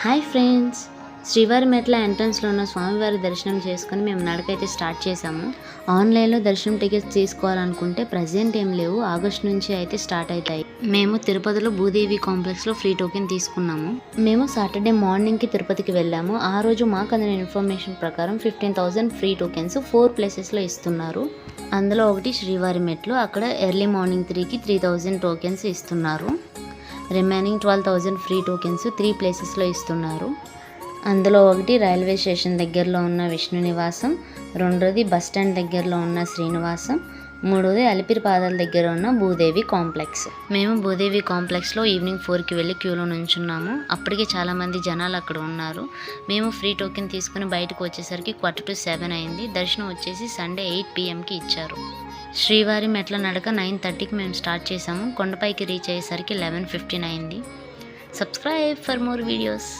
Hi friends, శ్రీవారి మెట్ల ఎంట్రన్స్లో ఉన్న స్వామివారి దర్శనం చేసుకుని మేము నడకైతే స్టార్ట్ చేసాము. ఆన్లైన్లో దర్శనం టికెట్స్ తీసుకోవాలనుకుంటే ప్రజెంట్ ఏం లేవు, ఆగస్ట్ నుంచి అయితే స్టార్ట్ అవుతాయి. మేము తిరుపతిలో భూదేవి కాంప్లెక్స్లో ఫ్రీ టోకెన్ తీసుకున్నాము. మేము సాటర్డే మార్నింగ్కి తిరుపతికి వెళ్ళాము. ఆ రోజు మాకు అందిన ఇన్ఫర్మేషన్ ప్రకారం 15,000 ఫ్రీ టోకెన్స్ 4 ప్లేసెస్లో ఇస్తున్నారు. అందులో ఒకటి శ్రీవారి మెట్లు, అక్కడ ఎర్లీ మార్నింగ్ 3కి 3,000 టోకెన్స్ ఇస్తున్నారు. రిమైనింగ్ 12,000 ఫ్రీ టోకెన్స్ 3 ప్లేసెస్లో ఇస్తున్నారు. అందులో ఒకటి రైల్వే స్టేషన్ దగ్గరలో ఉన్న విష్ణు నివాసం, రెండోది బస్ స్టాండ్ దగ్గరలో ఉన్న శ్రీనివాసం, మూడోది అలిపిరి పాదాల దగ్గర ఉన్న భూదేవి కాంప్లెక్స్. మేము భూదేవి కాంప్లెక్స్లో ఈవినింగ్ 4కి వెళ్ళి క్యూలో నుంచున్నాము. అప్పటికే చాలామంది జనాలు అక్కడ ఉన్నారు. మేము ఫ్రీ టోకెన్ తీసుకుని బయటకు వచ్చేసరికి 6:45 అయింది. దర్శనం వచ్చేసి సండే 8 PM ఇచ్చారు. శ్రీవారి మెట్ల నడక 9:30కి మేము స్టార్ట్ చేసాము. కొండపైకి రీచ్ అయ్యేసరికి 11:15 అయింది. Subscribe for more videos.